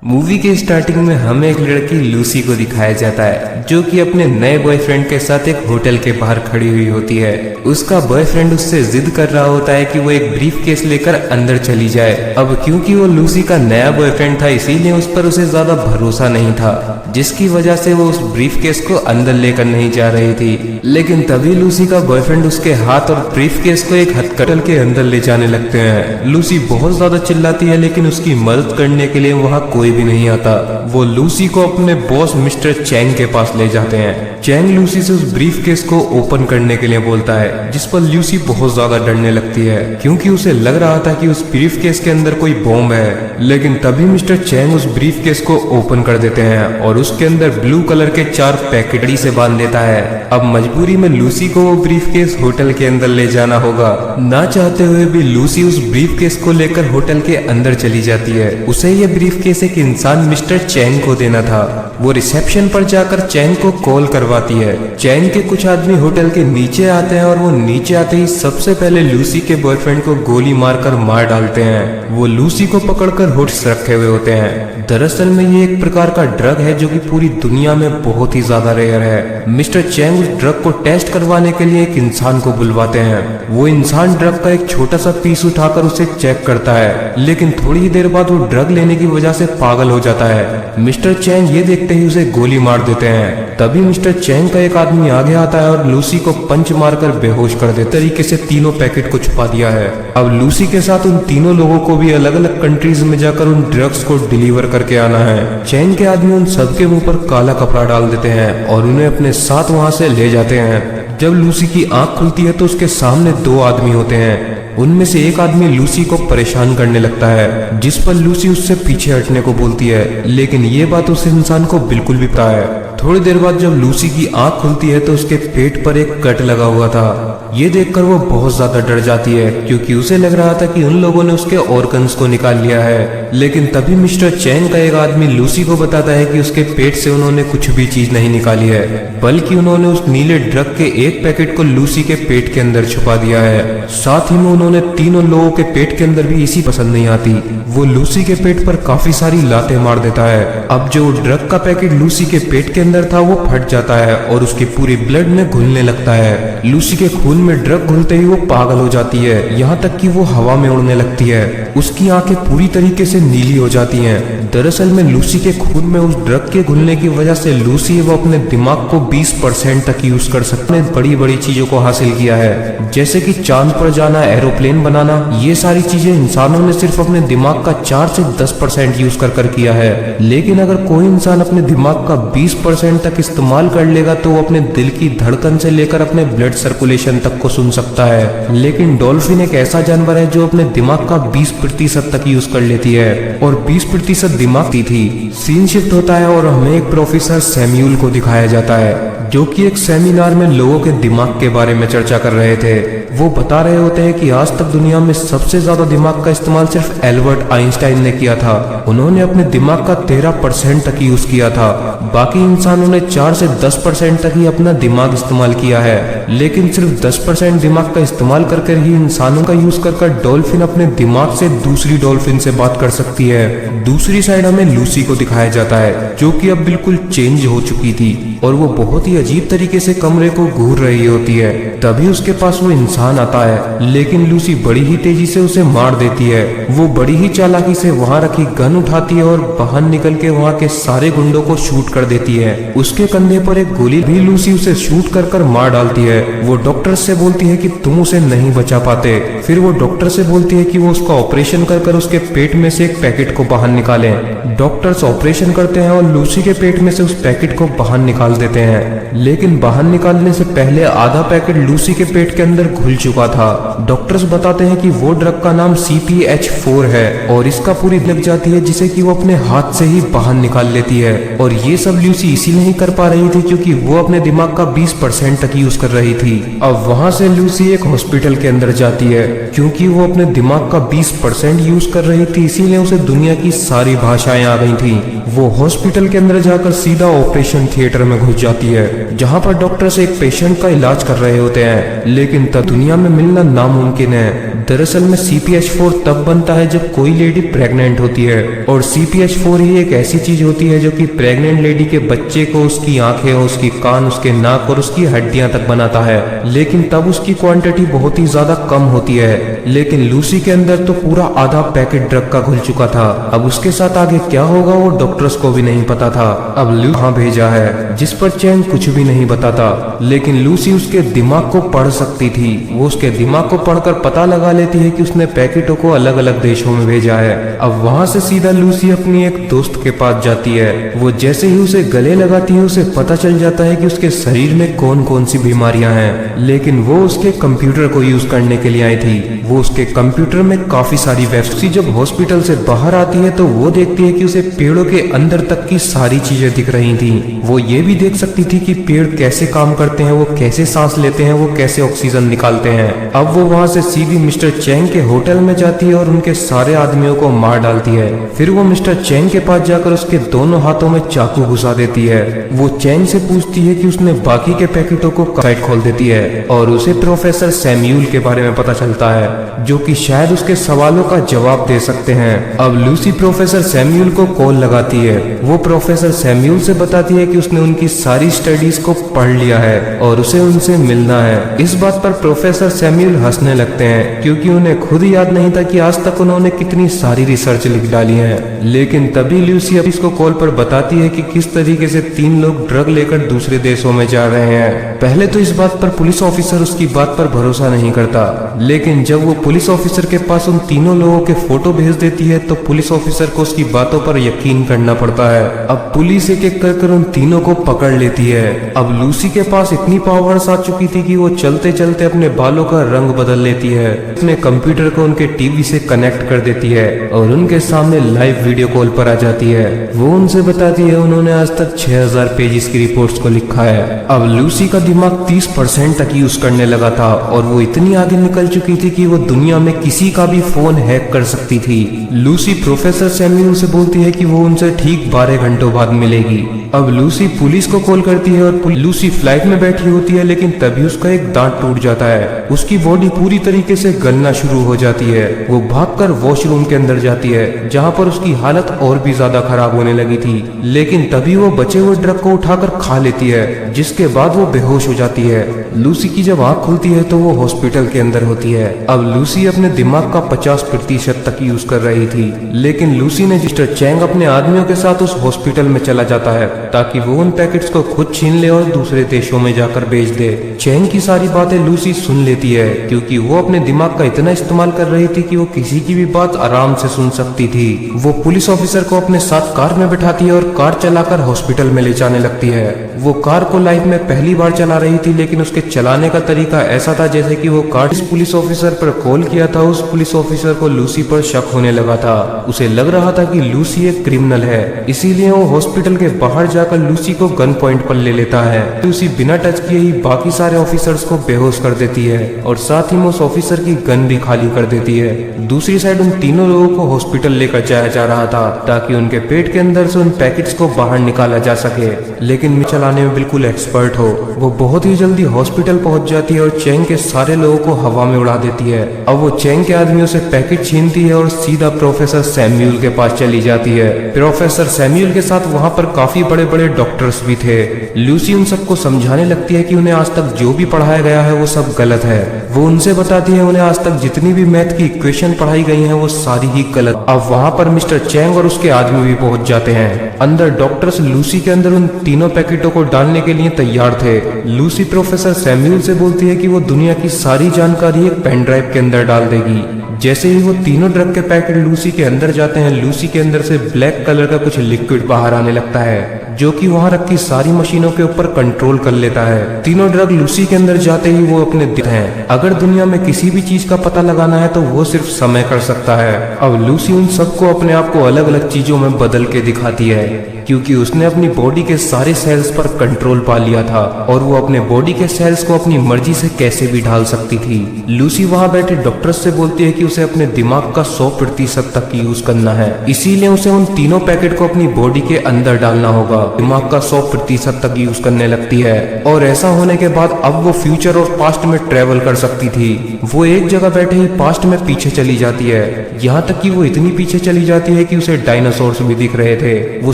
Movie के starting में हमें एक लड़की लूसी को दिखाया जाता है जो कि अपने नए बॉयफ्रेंड के साथ एक होटल के बाहर खड़ी हुई होती है। उसका बॉयफ्रेंड उससे जिद कर रहा होता है कि वो एक ब्रीफ केस लेकर अंदर चली जाए। अब क्योंकि वो लूसी का नया बॉयफ्रेंड था इसीलिए उस पर उसे ज्यादा भरोसा नहीं था, जिसकी वजह से वो उस ब्रीफ केस को अंदर लेकर नहीं जा रही थी। लेकिन तभी लूसी का बॉयफ्रेंड उसके हाथ और ब्रीफ केस को एक हथकड़ल के अंदर ले जाने लगते हैं। लूसी बहुत ज्यादा चिल्लाती है लेकिन उसकी मदद करने के लिए वहाँ कोई भी नहीं आता। वो लूसी को अपने बॉस मिस्टर चैंग के पास ले जाते हैं। चैंग लूसी से उस ब्रीफ केस को ओपन करने के लिए बोलता है, जिस पर लूसी बहुत ज्यादा डरने लगती है क्योंकि उसे लग रहा था कि उस ब्रीफ केस के अंदर कोई बॉम्ब है। लेकिन तभी मिस्टर चैंग उस ब्रीफ केस को ओपन कर देते हैं और उसके अंदर ब्लू कलर के 4 पैकेटड़ी से बांध देता है। अब मजबूरी में लूसी को वो ब्रीफ केस होटल के अंदर ले जाना होगा। ना चाहते हुए भी लूसी उस ब्रीफ केस को लेकर होटल के अंदर चली जाती है। उसे ये ब्रीफ केस एक इंसान मिस्टर चैंग को देना था। वो रिसेप्शन पर जाकर चैंग को कॉल करवाती है। चैंग के कुछ आदमी होटल के नीचे आते हैं और वो नीचे आते ही सबसे पहले लूसी के बॉयफ्रेंड को गोली मारकर मार डालते हैं। वो लूसी को पकड़कर होट्स रखे हुए होते हैं। दरअसल में ये एक प्रकार का ड्रग है जो कि पूरी दुनिया में बहुत ही ज्यादा रेयर है। मिस्टर चैंग उस ड्रग को टेस्ट करवाने के लिए एक इंसान को बुलवाते हैं। वो इंसान ड्रग का एक छोटा सा पीस उठाकर उसे चेक करता है, लेकिन थोड़ी ही देर बाद वो ड्रग लेने की वजह से पागल हो जाता है। मिस्टर चैंग ये देखते ही उसे गोली मार देते हैं। तभी मिस्टर चैंग का एक आदमी आगे आता है और लूसी को पंच मारकर बेहोश कर देते तरीके से तीनों पैकेट को छुपा दिया है। अब लूसी के साथ उन तीनों लोगों को भी अलग अलग कंट्रीज में जाकर उन ड्रग्स को डिलीवर करके आना है। चैंग के आदमी उन सबके मुंह पर काला कपड़ा डाल देते हैं और उन्हें अपने साथ वहां से ले जाते हैं। जब लूसी की आंख खुलती है तो उसके सामने 2 आदमी होते हैं। उनमें से एक आदमी लूसी को परेशान करने लगता है, जिस पर लूसी उससे पीछे हटने को बोलती है, लेकिन ये बात उस इंसान को बिल्कुल भी पता है। थोड़ी देर बाद जब लूसी की आंख खुलती है तो उसके पेट पर एक कट लगा हुआ था। ये देखकर वो बहुत ज्यादा डर जाती है क्योंकि उसे लग रहा था कि उन लोगों ने उसके ऑर्गन्स को निकाल लिया है। लेकिन तभी मिस्टर चैंग का एक आदमी लूसी को बताता है कि उसके पेट से उन्होंने कुछ भी चीज नहीं निकाली है, बल्कि उन्होंने उस नीले ड्रग के एक पैकेट को लूसी के पेट के अंदर छुपा दिया है। साथ ही में उन्होंने तीनों लोगों के पेट के अंदर भी इसी पसंद नहीं आती। वो लूसी के पेट पर काफी सारी लातें मार देता है। अब जो ड्रग का पैकेट लूसी के पेट के अंदर था वो फट जाता है और उसकी पूरी ब्लड में घुलने लगता है। लूसी के खून में ड्रग घुलते ही वो पागल हो जाती है, यहाँ तक कि वो हवा में उड़ने लगती है। उसकी आंखें पूरी तरीके से नीली हो जाती हैं। दरअसल में लूसी के खून में उस ड्रग के घुलने की वजह से लूसी वो अपने दिमाग को 20% तक यूज कर सकते हैं। बड़ी बड़ी चीजों को हासिल किया है, जैसे कि चांद पर जाना, एरोप्लेन बनाना। ये सारी चीजें इंसानों ने सिर्फ अपने दिमाग का 4 से 10% यूज कर किया है। लेकिन अगर कोई इंसान अपने दिमाग का 20% तक इस्तेमाल कर लेगा तो वो अपने दिल की धड़कन से लेकर अपने ब्लड सर्कुलेशन तक को सुन सकता है। लेकिन डॉल्फिन एक ऐसा जानवर है जो अपने दिमाग का 20% तक यूज कर लेती है और 20% दिमाग की थी। सीन शिफ्ट होता है और हमें एक प्रोफेसर सैम्यूल को दिखाया जाता है जो कि एक सेमिनार में लोगों के दिमाग के बारे में चर्चा कर रहे थे। वो बता रहे होते हैं कि आज तक दुनिया में सबसे ज्यादा दिमाग का इस्तेमाल सिर्फ एल्बर्ट आइंस्टाइन ने किया था। उन्होंने अपने दिमाग का 13% तक यूज किया था। बाकी इंसानों ने 4 से 10% तक ही अपना दिमाग इस्तेमाल किया है। लेकिन सिर्फ 10% दिमाग का इस्तेमाल करके ही इंसानों का यूज कर डॉल्फिन अपने दिमाग से दूसरी डॉल्फिन से बात कर सकती है। दूसरी साइड हमें लूसी को दिखाया जाता है जो कि अब बिल्कुल चेंज हो चुकी थी और वो बहुत ही अजीब तरीके से कमरे को घूर रही होती है। तभी उसके पास वो इंसान आता है, लेकिन लूसी बड़ी ही तेजी से उसे मार देती है। वो बड़ी ही चालाकी से वहाँ रखी गन उठाती है और बाहर निकल के वहाँ के सारे गुंडों को शूट कर देती है। उसके कंधे पर एक गोली भी लूसी उसे शूट कर मार डालती है। वो डॉक्टर से बोलती है कि तुम उसे नहीं बचा पाते। फिर वो डॉक्टर से बोलती है कि वो उसका ऑपरेशन कर उसके पेट में से एक पैकेट को बाहर निकालें। डॉक्टर्स ऑपरेशन करते हैं और लूसी के पेट में से उस पैकेट को बाहर निकाल देते हैं। लेकिन बाहर निकालने से पहले आधा पैकेट लूसी के पेट के अंदर घुल चुका था। डॉक्टर्स बताते हैं कि वो ड्रग का नाम CPH4 है और इसका पूरी लग जाती है जिसे कि वो अपने हाथ से ही बाहर निकाल लेती है। और ये सब लूसी इसीलिए नहीं कर पा रही थी क्योंकि वो अपने दिमाग का 20% तक यूज कर रही थी। अब वहाँ से लूसी एक हॉस्पिटल के अंदर जाती है। क्योंकि वो अपने दिमाग का 20% यूज कर रही थी इसीलिए उसे दुनिया की सारी भाषाएं आ गई थी। वो हॉस्पिटल के अंदर जाकर सीधा ऑपरेशन थिएटर में घुस जाती है जहाँ पर डॉक्टर्स एक पेशेंट का इलाज कर रहे होते हैं। लेकिन तब दुनिया में मिलना नामुमकिन है। दरअसल में CPH4 तब बनता है जब कोई लेडी प्रेग्नेंट होती है, और CPH4 ही एक ऐसी चीज होती है जो कि प्रेग्नेंट लेडी के बच्चे को उसकी आंखें, उसकी कान, उसके नाक और उसकी हड्डियां तक बनाता है। लेकिन तब उसकी क्वांटिटी बहुत ही ज्यादा कम होती है। लेकिन लूसी के अंदर तो पूरा आधा पैकेट ड्रग का घुल चुका था। अब उसके साथ आगे क्या होगा वो डॉक्टर्स को भी नहीं पता था। अब लूसी कहाँ भेजा है, जिस पर चैंग कुछ भी नहीं बताता। लेकिन लूसी उसके दिमाग को पढ़ सकती थी। वो उसके दिमाग को पढ़कर पता लगा लेती है कि उसने पैकेटों को अलग अलग देशों में भेजा है। अब वहाँ से सीधा लूसी अपनी एक दोस्त के पास जाती है। वो जैसे ही उसे गले लगाती है उसे पता चल जाता है कि उसके शरीर में कौन कौन सी बीमारियां हैं। लेकिन वो उसके कंप्यूटर को यूज करने के लिए आई थी। वो उसके कंप्यूटर में काफी सारी वेबसाइट। जब हॉस्पिटल से बाहर आती है तो वो देखती है कि उसे पेड़ों के अंदर तक की सारी चीजें दिख रही थी। वो ये भी देख सकती थी कि पेड़ कैसे काम करते हैं, वो कैसे सांस लेते हैं, वो कैसे ऑक्सीजन निकालते हैं। अब वो वहाँ से सीधी मिस्टर चैंग के होटल में जाती है और उनके सारे आदमियों को मार डालती है। फिर वो मिस्टर चैंग के पास जाकर उसके दोनों हाथों में चाकू घुसा देती है। वो चैंग से पूछती है कि उसने बाकी के पैकेटों को साइड खोल देती है, और उसे प्रोफेसर सैम्यूल के बारे में पता चलता है, जो कि शायद उसके सवालों का जवाब दे सकते हैं। अब लूसी प्रोफेसर सैम्यूल को कॉल लगाती है। वो प्रोफेसर सैम्यूल से बताती है कि उसने उनकी सारी स्टडीज को पढ़ लिया है और उसे उनसे मिलना है। इस बात पर प्रोफेसर सैम्यूल हंसने लगते हैं, क्योंकि उन्हें खुद याद नहीं था कि आज तक उन्होंने कितनी सारी रिसर्च लिख डाली है। लेकिन तभी लूसी इसको कॉल पर बताती है कि किस तरीके से 3 लोग ड्रग लेकर दूसरे देशों में जा रहे हैं। पहले तो इस बात पर पुलिस ऑफिसर उसकी बात पर भरोसा नहीं करता, लेकिन जब वो पुलिस ऑफिसर के पास उन तीनों लोगों के फोटो भेज देती है तो पुलिस ऑफिसर को उसकी बातों पर यकीन करना पड़ता है। अब पुलिस एक एक कर उन तीनों को पकड़ लेती है। अब लूसी के पास इतनी पावर्स आ चुकी थी कि वो चलते चलते अपने बालों का रंग बदल लेती है, अपने कंप्यूटर को उनके टीवी से कनेक्ट कर देती है और उनके सामने लाइव वीडियो कॉल पर आ जाती है। वो उनसे बताती है उन्होंने आज तक 6000 पेजेस की रिपोर्ट्स को लिखा है। अब लूसी का दिमाग 30% तक यूज करने लगा था और वो इतनी आगे निकल चुकी थी कि वो दुनिया में किसी का भी फोन हैक कर सकती थी। लूसी प्रोफेसर सैम्यूल से बोलती है कि वो उनसे ठीक 12 घंटों बाद मिलेगी। अब लूसी पुलिस को कॉल करती है और लूसी फ्लाइट में बैठी होती है, लेकिन तभी उसका एक दांत टूट जाता है। उसकी बॉडी पूरी तरीके से गलना शुरू हो जाती है। वो भागकर वॉशरूम के अंदर जाती है, जहाँ पर उसकी हालत और भी ज्यादा खराब होने लगी थी। लेकिन तभी वो बचे हुए ड्रग को उठाकर खा लेती है, जिसके बाद वो बेहोश हो जाती है। लूसी की जब आंख खुलती है तो वो हॉस्पिटल के अंदर होती है। अब लूसी अपने दिमाग का 50% तक यूज कर रही थी, लेकिन लूसी ने मिस्टर चैंग अपने आदमियों के साथ उस हॉस्पिटल में चला जाता है ताकि वो उन पैकेट्स को खुद छीन ले और दूसरे देशों में जाकर बेच दे। चैंग की सारी बातें लूसी सुन लेती है, क्योंकि वो अपने दिमाग का इतना इस्तेमाल कर रही थी कि वो किसी की भी बात आराम से सुन सकती थी। वो पुलिस ऑफिसर को अपने साथ कार में बैठाती है और कार चलाकर हॉस्पिटल में ले जाने लगती है। वो कार को लाइफ में पहली बार चला रही थी, लेकिन उसके चलाने का तरीका ऐसा था जैसे कि वो कार जिस पुलिस ऑफिसर पर कॉल किया था उस पुलिस ऑफिसर को लूसी पर शक होने लगा था। उसे लग रहा था कि लूसी एक क्रिमिनल है, इसीलिए वो हॉस्पिटल के बाहर जाकर लूसी को गन पॉइंट पर ले लेता है। लूसी बिना टच किए ही बाकी सारे ऑफिसर्स को बेहोश कर देती है और साथ ही उस ऑफिसर की गन भी खाली कर देती है। दूसरी साइड उन तीनों लोगों को हॉस्पिटल लेकर जाया जा रहा था ताकि उनके पेट के अंदर से उन पैकेट्स को बाहर निकाला जा सके, लेकिन चलाने में बिल्कुल एक्सपर्ट हो। वो बहुत ही जल्दी हॉस्पिटल पहुंच जाती है और चैंग के सारे लोगों को हवा में उड़ा देती है। अब वो चैंग के आदमियों से पैकेट छीनती है और सीधा प्रोफेसर सैम्यूल के पास चली जाती है। प्रोफेसर सैम्यूल के साथ वहाँ पर काफी बड़े बड़े डॉक्टर्स भी थे। लूसी उन सबको समझाने लगती है कि उन्हें आज तक जो भी पढ़ाया गया है वो सब गलत है। वो उनसे बताती है उन्हें आज तक जितनी भी मैथ की इक्वेशन पढ़ाई गई है वो सारी ही गलत। अब वहाँ पर मिस्टर चैंग और उसके आदमी भी पहुंच जाते हैं। अंदर डॉक्टर्स लूसी के अंदर उन तीनों पैकेटों को डालने के लिए तैयार थे। लूसी प्रोफेसर सैम्यूल से बोलती है कि वो दुनिया की सारी जानकारी एक पेन ड्राइव के अंदर डाल देगी। जैसे ही वो तीनों ड्रग के पैकेट लूसी के अंदर जाते हैं, लूसी के अंदर से ब्लैक कलर का कुछ लिक्विड बाहर आने लगता है, जो कि वहाँ रखी सारी मशीनों के ऊपर कंट्रोल कर लेता है। तीनों ड्रग लूसी के अंदर जाते ही वो अपने हैं। अगर दुनिया में किसी भी चीज का पता लगाना है तो वो सिर्फ समय कर सकता है। अब लूसी उन सबको अपने आप को अलग अलग चीजों में बदल के दिखाती है, क्योंकि उसने अपनी बॉडी के सारे सेल्स पर कंट्रोल पा लिया था और वो अपने बॉडी के सेल्स को अपनी मर्जी से कैसे भी ढाल सकती थी। लूसी वहाँ बैठे डॉक्टर्स से बोलती है कि उसे अपने दिमाग का 100% तक यूज करना है। इसीलिए उसे उन तीनों पैकेट को अपनी बॉडी के अंदर डालना होगा। दिमाग का 100% तक यूज करने लगती है और ऐसा होने के बाद अब वो फ्यूचर और पास्ट में ट्रेवल कर सकती थी। वो एक जगह बैठे ही पास्ट में पीछे चली जाती है, यहाँ तक कि वो इतनी पीछे चली जाती है कि उसे डायनासोर्स भी दिख रहे थे। वो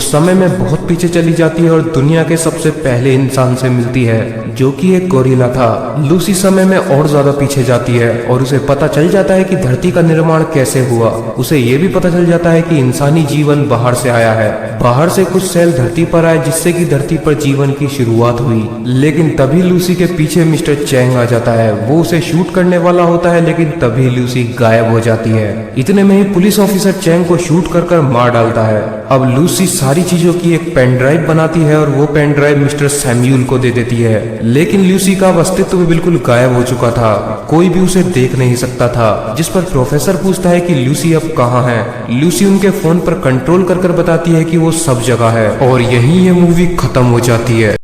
समय में बहुत पीछे चली जाती है और दुनिया के सबसे पहले इंसान से मिलती है जो कि एक गोरिल्ला था। लूसी समय में और ज्यादा पीछे जाती है और उसे पता चल जाता है कि धरती का निर्माण कैसे हुआ। उसे ये भी पता चल जाता है कि इंसानी जीवन बाहर से आया है, बाहर से कुछ सेल धरती पर आए जिससे कि धरती पर जीवन की शुरुआत हुई। लेकिन तभी लूसी के पीछे मिस्टर चैंग आ जाता है। वो उसे शूट करने वाला होता है लेकिन तभी लूसी गायब हो जाती है। इतने में ही पुलिस ऑफिसर चैंग को शूट कर मार डालता है। अब लूसी सारी चीजों की एक पेन ड्राइव बनाती है और वो पेन ड्राइव मिस्टर सैम्यूल को दे देती है। लेकिन लूसी का अस्तित्व भी बिल्कुल गायब हो चुका था, कोई भी उसे देख नहीं सकता था। जिस पर प्रोफेसर पूछता है कि लूसी अब कहाँ है। लूसी उनके फोन पर कंट्रोल कर बताती है कि वो सब जगह है और यहीं ये मूवी खत्म हो जाती है।